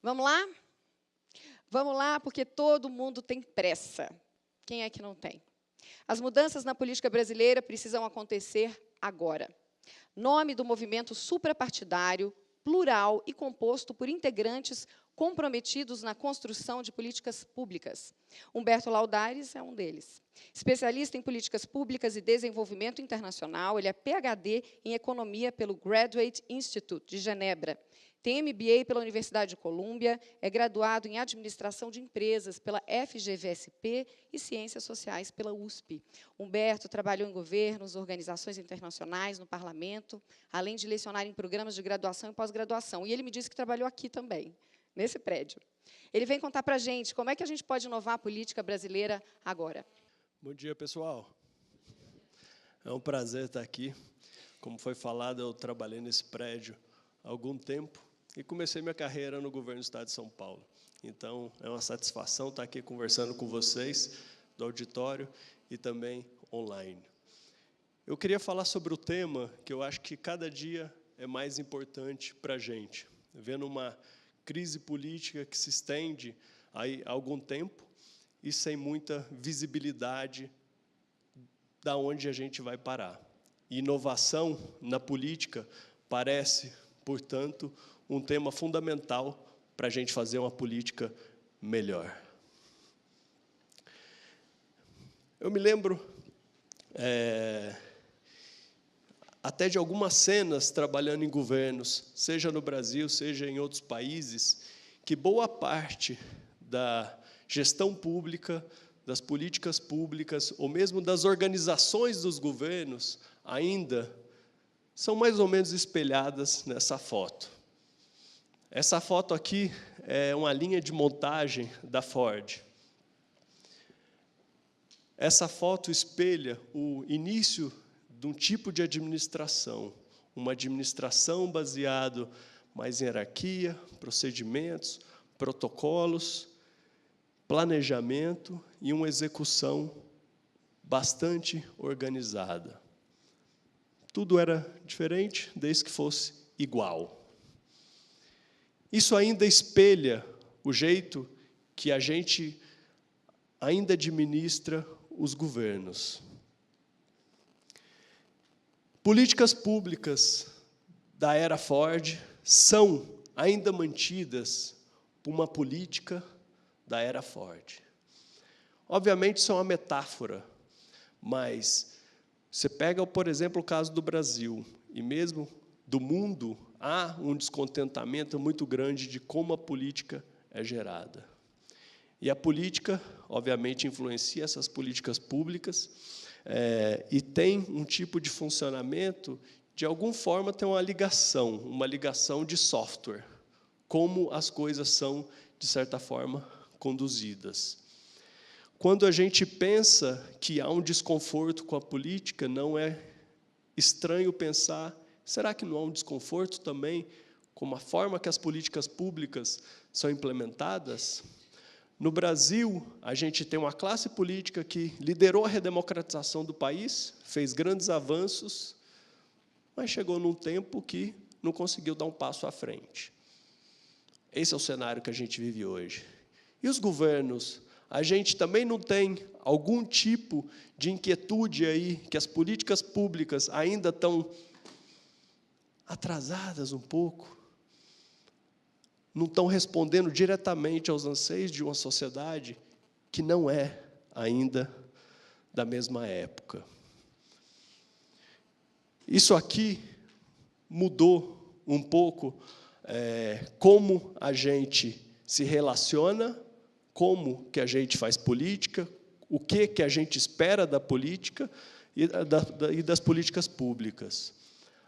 Vamos lá? Vamos lá, porque todo mundo tem pressa. Quem é que não tem? As mudanças na política brasileira precisam acontecer agora. Nome do movimento suprapartidário, plural e composto por integrantes comprometidos na construção de políticas públicas. Humberto Laudares é um deles. Especialista em políticas públicas e desenvolvimento internacional, ele é PhD em economia pelo Graduate Institute de Genebra. Tem MBA pela Universidade de Colômbia, é graduado em administração de empresas pela FGVSP e ciências sociais pela USP. Humberto trabalhou em governos, organizações internacionais, no parlamento, além de lecionar em programas de graduação e pós-graduação. E ele me disse que trabalhou aqui também, nesse prédio. Ele vem contar para a gente como é que a gente pode inovar a política brasileira agora. Bom dia, pessoal. É um prazer estar aqui. Como foi falado, eu trabalhei nesse prédio há algum tempo e comecei minha carreira no governo do Estado de São Paulo. Então, é uma satisfação estar aqui conversando com vocês do auditório e também online. Eu queria falar sobre o tema que eu acho que cada dia é mais importante para a gente. Vendo uma crise política que se estende aí há algum tempo e sem muita visibilidade da onde a gente vai parar. Inovação na política parece, portanto, um tema fundamental para a gente fazer uma política melhor. Eu me lembro até de algumas cenas trabalhando em governos, seja no Brasil, seja em outros países, que boa parte da gestão pública, das políticas públicas, ou mesmo das organizações dos governos, ainda são mais ou menos espelhadas nessa foto. Essa foto aqui é uma linha de montagem da Ford. Essa foto espelha o início de um tipo de administração, uma administração baseada mais em hierarquia, procedimentos, protocolos, planejamento e uma execução bastante organizada. Tudo era diferente, desde que fosse igual. Isso ainda espelha o jeito que a gente ainda administra os governos. Políticas públicas da era Ford são ainda mantidas por uma política da era Ford. Obviamente, isso é uma metáfora, mas você pega, por exemplo, o caso do Brasil, e mesmo do mundo, há um descontentamento muito grande de como a política é gerada. E a política, obviamente, influencia essas políticas públicas, e tem um tipo de funcionamento, de alguma forma tem uma ligação de software, como as coisas são, de certa forma, conduzidas. Quando a gente pensa que há um desconforto com a política, não é estranho pensar, será que não há um desconforto também com a forma que as políticas públicas são implementadas? No Brasil, a gente tem uma classe política que liderou a redemocratização do país, fez grandes avanços, mas chegou num tempo que não conseguiu dar um passo à frente. Esse é o cenário que a gente vive hoje. E os governos? A gente também não tem algum tipo de inquietude aí, que as políticas públicas ainda estão atrasadas um pouco, não estão respondendo diretamente aos anseios de uma sociedade que não é ainda da mesma época. Isso aqui mudou um pouco como a gente se relaciona, como que a gente faz política, o que a gente espera da política e das políticas públicas.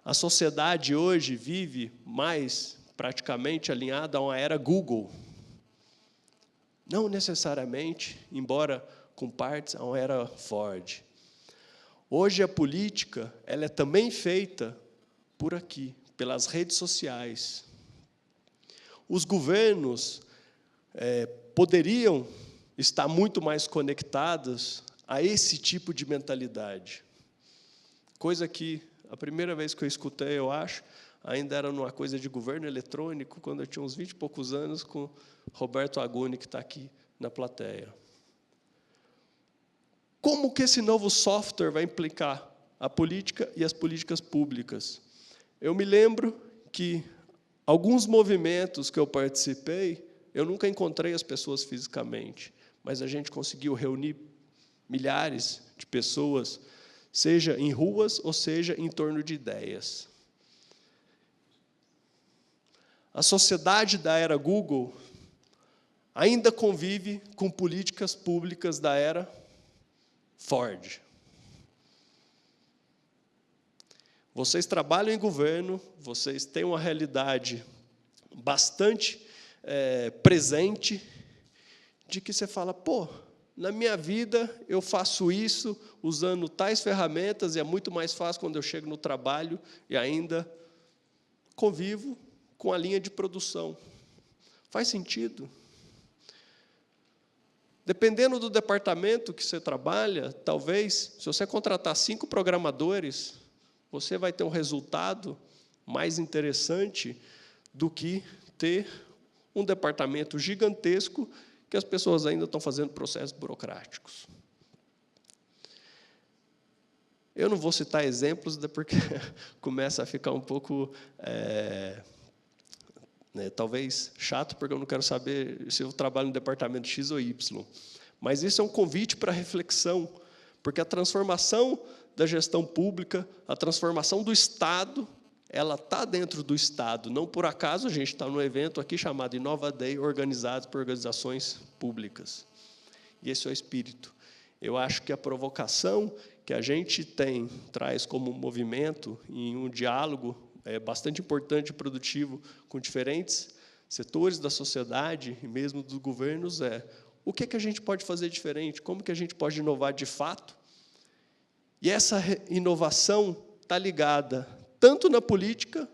A sociedade hoje vive mais praticamente alinhada a uma era Google. Não necessariamente, embora com partes, a uma era Ford. Hoje a política ela é também feita por aqui, pelas redes sociais. Os governos poderiam estar muito mais conectados a esse tipo de mentalidade. Coisa que, a primeira vez que eu escutei, eu acho, ainda era numa coisa de governo eletrônico, quando eu tinha uns 20 e poucos anos, com Roberto Agoni, que está aqui na plateia. Como que esse novo software vai implicar a política e as políticas públicas? Eu me lembro que alguns movimentos que eu participei, eu nunca encontrei as pessoas fisicamente, mas a gente conseguiu reunir milhares de pessoas, seja em ruas ou seja em torno de ideias. A sociedade da era Google ainda convive com políticas públicas da era Ford. Vocês trabalham em governo, vocês têm uma realidade bastante presente, de que você fala, pô, na minha vida eu faço isso usando tais ferramentas, e é muito mais fácil quando eu chego no trabalho e ainda convivo com a linha de produção. Faz sentido? Dependendo do departamento que você trabalha, talvez, se você contratar 5 programadores, você vai ter um resultado mais interessante do que ter um departamento gigantesco que as pessoas ainda estão fazendo processos burocráticos. Eu não vou citar exemplos, porque começa a ficar um pouco, talvez, chato, porque eu não quero saber se eu trabalho no departamento X ou Y. Mas isso é um convite para reflexão, porque a transformação da gestão pública, a transformação do Estado, ela está dentro do Estado. Não por acaso a gente está num evento aqui chamado Innova Day, organizado por organizações públicas. E esse é o espírito. Eu acho que a provocação que a gente traz como movimento em um diálogo bastante importante e produtivo com diferentes setores da sociedade e mesmo dos governos o que a gente pode fazer diferente, como que a gente pode inovar de fato. E essa inovação está ligada tanto na política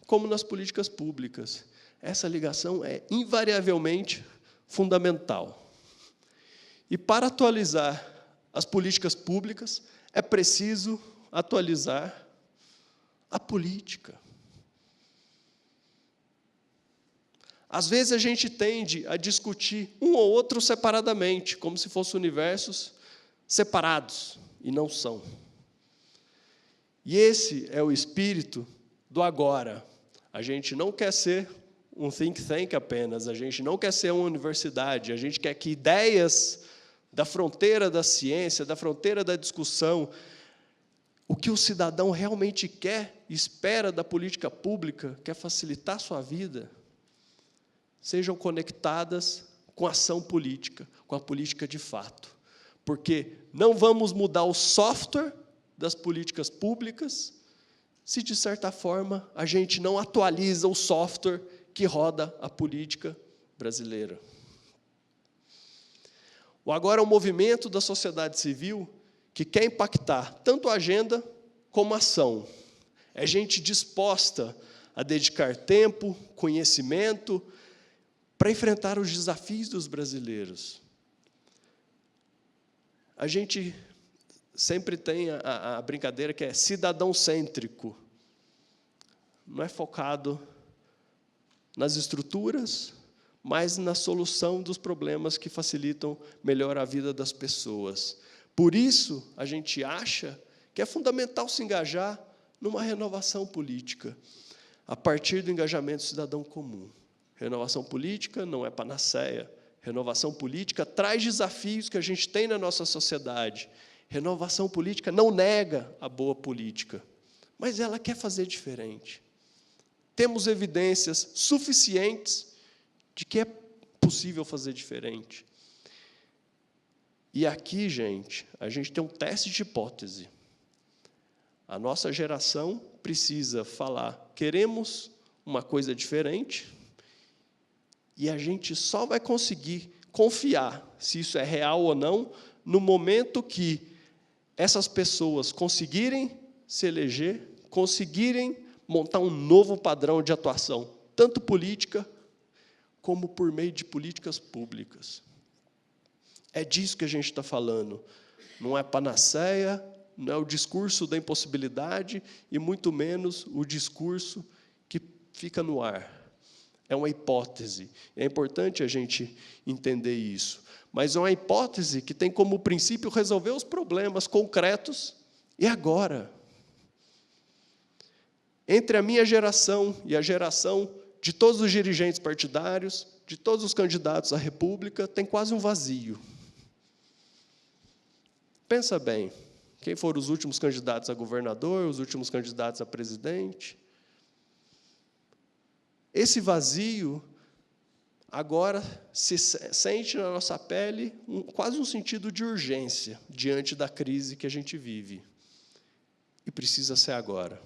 como nas políticas públicas. Essa ligação é invariavelmente fundamental. E para atualizar as políticas públicas, é preciso atualizar a política. Às vezes a gente tende a discutir um ou outro separadamente, como se fossem universos separados, e não são. E esse é o espírito do agora. A gente não quer ser um think tank apenas, a gente não quer ser uma universidade, a gente quer que ideias da fronteira da ciência, da fronteira da discussão, o que o cidadão realmente quer, espera da política pública, quer facilitar a sua vida, sejam conectadas com a ação política, com a política de fato. Porque não vamos mudar o software das políticas públicas se, de certa forma, a gente não atualiza o software que roda a política brasileira. O agora é um movimento da sociedade civil que quer impactar tanto a agenda como a ação. É gente disposta a dedicar tempo, conhecimento, para enfrentar os desafios dos brasileiros. A gente sempre tem a brincadeira que é cidadão-cêntrico. Não é focado nas estruturas, mas na solução dos problemas que facilitam melhor a vida das pessoas. Por isso, a gente acha que é fundamental se engajar numa renovação política, a partir do engajamento cidadão comum. Renovação política não é panaceia. Renovação política traz desafios que a gente tem na nossa sociedade. Renovação política não nega a boa política, mas ela quer fazer diferente. Temos evidências suficientes de que é possível fazer diferente. E aqui, gente, a gente tem um teste de hipótese. A nossa geração precisa falar, queremos uma coisa diferente, e a gente só vai conseguir confiar se isso é real ou não no momento que essas pessoas conseguirem se eleger, conseguirem montar um novo padrão de atuação, tanto política como por meio de políticas públicas. É disso que a gente está falando. Não é panaceia, não é o discurso da impossibilidade e muito menos o discurso que fica no ar. É uma hipótese. É importante a gente entender isso. Mas é uma hipótese que tem como princípio resolver os problemas concretos e agora. Entre a minha geração e a geração de todos os dirigentes partidários, de todos os candidatos à República, tem quase um vazio. Pensa bem, quem foram os últimos candidatos a governador, os últimos candidatos a presidente? Esse vazio, agora, se sente na nossa pele quase um sentido de urgência diante da crise que a gente vive. E precisa ser agora.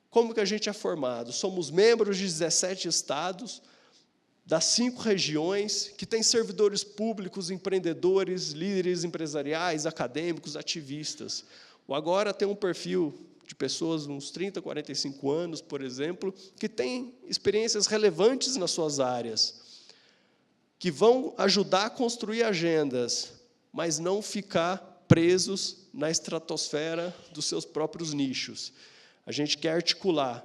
Como que a gente é formado? Somos membros de 17 estados, das 5 regiões, que têm servidores públicos, empreendedores, líderes empresariais, acadêmicos, ativistas. O Agora tem um perfil de pessoas, uns 30, 45 anos, por exemplo, que têm experiências relevantes nas suas áreas, que vão ajudar a construir agendas, mas não ficar presos na estratosfera dos seus próprios nichos. A gente quer articular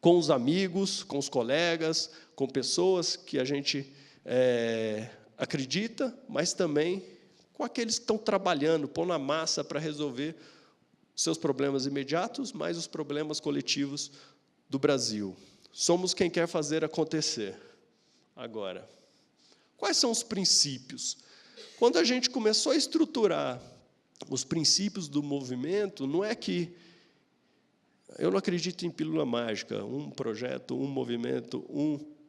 com os amigos, com os colegas, com pessoas que a gente acredita, mas também com aqueles que estão trabalhando, pondo a massa para resolver os seus problemas imediatos, mas os problemas coletivos do Brasil. Somos quem quer fazer acontecer. Agora, quais são os princípios? Quando a gente começou a estruturar os princípios do movimento, não é que eu não acredito em pílula mágica, um projeto, um movimento,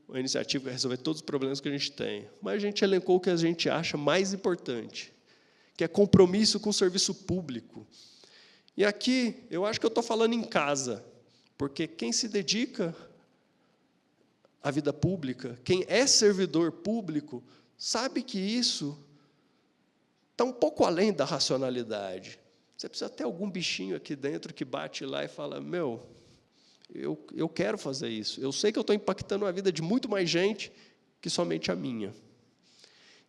uma iniciativa que vai resolver todos os problemas que a gente tem. Mas a gente elencou o que a gente acha mais importante, que é compromisso com o serviço público. E aqui, eu acho que eu estou falando em casa, porque quem se dedica à vida pública, quem é servidor público, sabe que isso está um pouco além da racionalidade. Você precisa ter algum bichinho aqui dentro que bate lá e fala, eu quero fazer isso. Eu sei que eu estou impactando a vida de muito mais gente que somente a minha.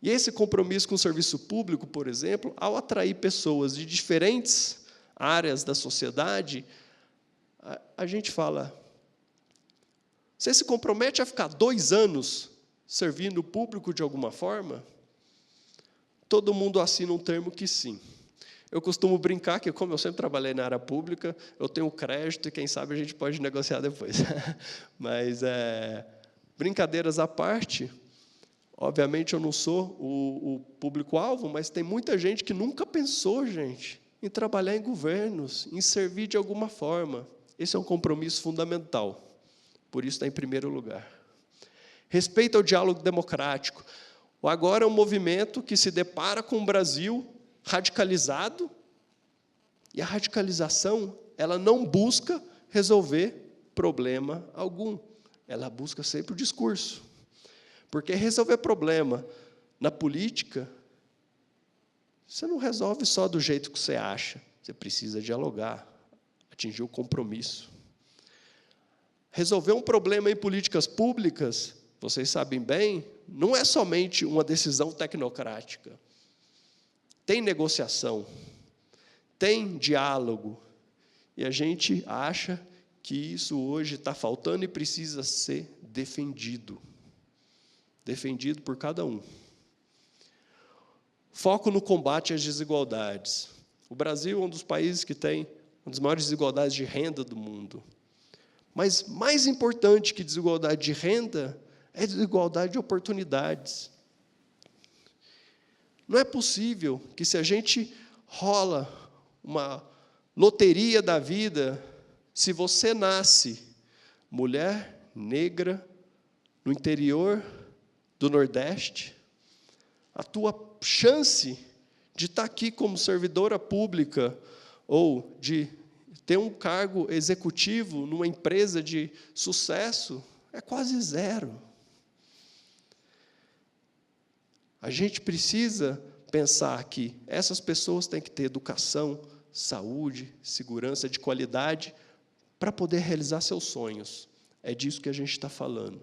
E esse compromisso com o serviço público, por exemplo, ao atrair pessoas de diferentes áreas da sociedade, a gente fala, você se compromete a ficar 2 anos servindo o público de alguma forma? Todo mundo assina um termo que sim. Eu costumo brincar que, como eu sempre trabalhei na área pública, eu tenho crédito e, quem sabe, a gente pode negociar depois. Mas, brincadeiras à parte, obviamente eu não sou o público-alvo, mas tem muita gente que nunca pensou, gente, em trabalhar em governos, em servir de alguma forma. Esse é um compromisso fundamental. Por isso está em primeiro lugar. Respeito ao diálogo democrático. O Agora é um movimento que se depara com o Brasil radicalizado, e a radicalização, ela não busca resolver problema algum. Ela busca sempre o discurso. Porque resolver problema na política, você não resolve só do jeito que você acha. Você precisa dialogar, atingir o compromisso. Resolver um problema em políticas públicas, vocês sabem bem, não é somente uma decisão tecnocrática. Tem negociação, tem diálogo, e a gente acha que isso hoje está faltando e precisa ser defendido. Defendido por cada um. Foco no combate às desigualdades. O Brasil é um dos países que tem uma das maiores desigualdades de renda do mundo. Mas mais importante que desigualdade de renda é desigualdade de oportunidades. Não é possível que, se a gente rola uma loteria da vida, se você nasce mulher, negra, no interior do Nordeste, a tua chance de estar aqui como servidora pública ou de ter um cargo executivo numa empresa de sucesso é quase zero. A gente precisa pensar que essas pessoas têm que ter educação, saúde, segurança de qualidade para poder realizar seus sonhos. É disso que a gente está falando.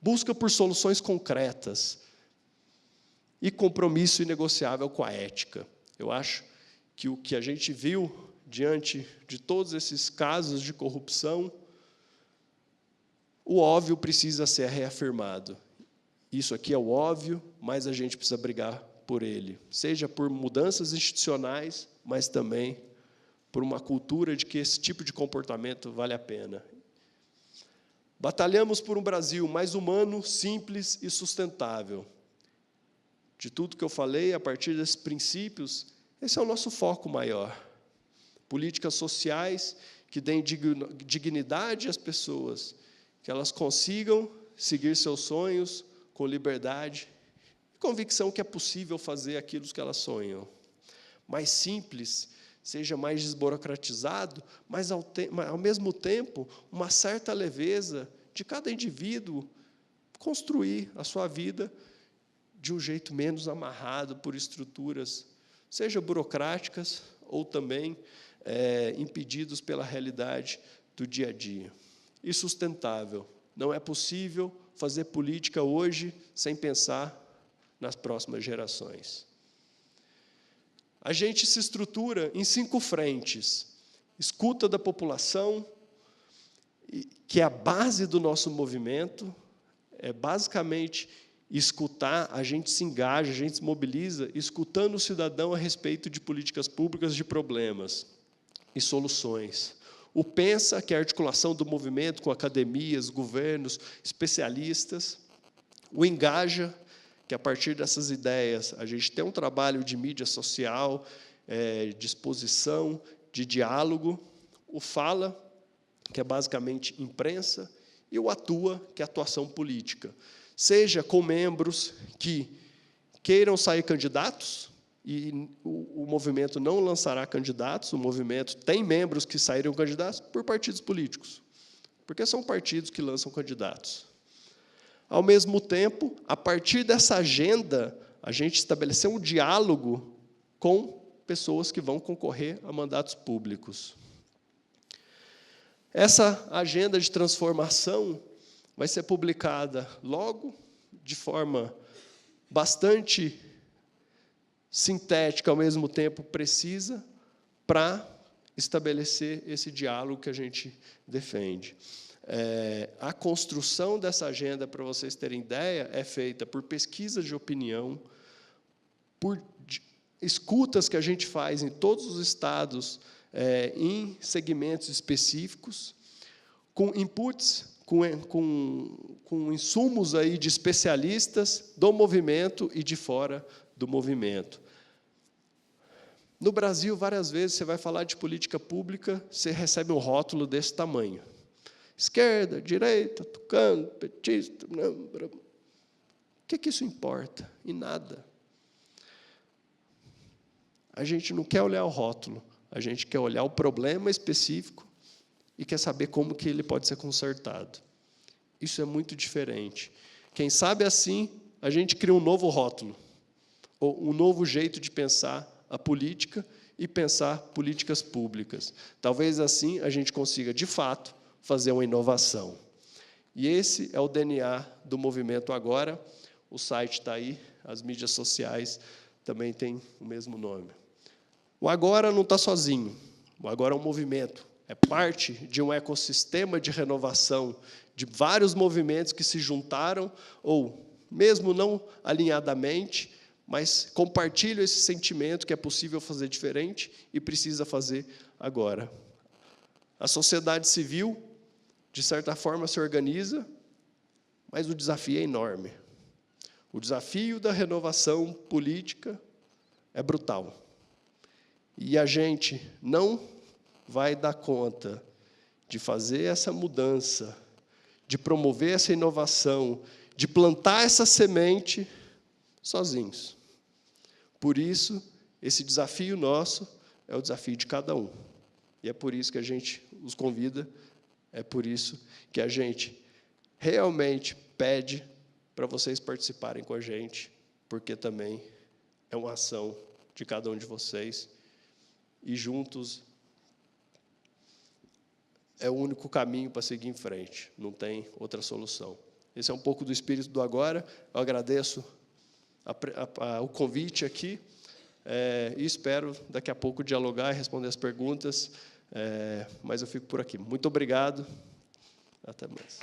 Busca por soluções concretas e compromisso inegociável com a ética. Eu acho que o que a gente viu diante de todos esses casos de corrupção, o óbvio precisa ser reafirmado. Isso aqui é o óbvio, mas a gente precisa brigar por ele, seja por mudanças institucionais, mas também por uma cultura de que esse tipo de comportamento vale a pena. Batalhamos por um Brasil mais humano, simples e sustentável. De tudo que eu falei, a partir desses princípios, esse é o nosso foco maior. Políticas sociais que deem dignidade às pessoas, que elas consigam seguir seus sonhos com liberdade e convicção que é possível fazer aquilo que elas sonham. Mais simples, seja mais desburocratizado, mas, ao mesmo tempo, uma certa leveza de cada indivíduo construir a sua vida de um jeito menos amarrado por estruturas, seja burocráticas ou também impedidos pela realidade do dia a dia. E sustentável. Não é possível fazer política hoje sem pensar nas próximas gerações. A gente se estrutura em 5 frentes. Escuta da população, que é a base do nosso movimento, é basicamente escutar, a gente se engaja, a gente se mobiliza, escutando o cidadão a respeito de políticas públicas, de problemas e soluções. O pensa, que é a articulação do movimento com academias, governos, especialistas. O engaja, que a partir dessas ideias a gente tem um trabalho de mídia social, de exposição, de diálogo. O fala, que é basicamente imprensa, e o atua, que é atuação política. Seja com membros que queiram sair candidatos, e o movimento não lançará candidatos, o movimento tem membros que saíram candidatos por partidos políticos, porque são partidos que lançam candidatos. Ao mesmo tempo, a partir dessa agenda, a gente estabeleceu um diálogo com pessoas que vão concorrer a mandatos públicos. Essa agenda de transformação vai ser publicada logo, de forma bastante sintética, ao mesmo tempo precisa, para estabelecer esse diálogo que a gente defende. A construção dessa agenda, para vocês terem ideia, é feita por pesquisas de opinião, por escutas que a gente faz em todos os estados, em segmentos específicos, com inputs, com insumos aí de especialistas do movimento e de fora do movimento. No Brasil, várias vezes, você vai falar de política pública, você recebe um rótulo desse tamanho. Esquerda, direita, tucano, petista. O que isso importa? Em nada. A gente não quer olhar o rótulo, a gente quer olhar o problema específico e quer saber como que ele pode ser consertado. Isso é muito diferente. Quem sabe assim, a gente cria um novo rótulo, ou um novo jeito de pensar a política e pensar políticas públicas. Talvez assim a gente consiga, de fato, fazer uma inovação. E esse é o DNA do movimento agora. O site está aí, as mídias sociais também têm o mesmo nome. O Agora não está sozinho. O Agora é um movimento. É parte de um ecossistema de renovação de vários movimentos que se juntaram, ou mesmo não alinhadamente, mas compartilham esse sentimento que é possível fazer diferente e precisa fazer agora. A sociedade civil, de certa forma, se organiza, mas o desafio é enorme. O desafio da renovação política é brutal. E a gente não vai dar conta de fazer essa mudança, de promover essa inovação, de plantar essa semente sozinhos. Por isso, esse desafio nosso é o desafio de cada um. E é por isso que a gente os convida, é por isso que a gente realmente pede para vocês participarem com a gente, porque também é uma ação de cada um de vocês, e juntos é o único caminho para seguir em frente, não tem outra solução. Esse é um pouco do espírito do agora. Eu agradeço o convite aqui. e espero, daqui a pouco, dialogar e responder as perguntas, mas eu fico por aqui. Muito obrigado. Até mais.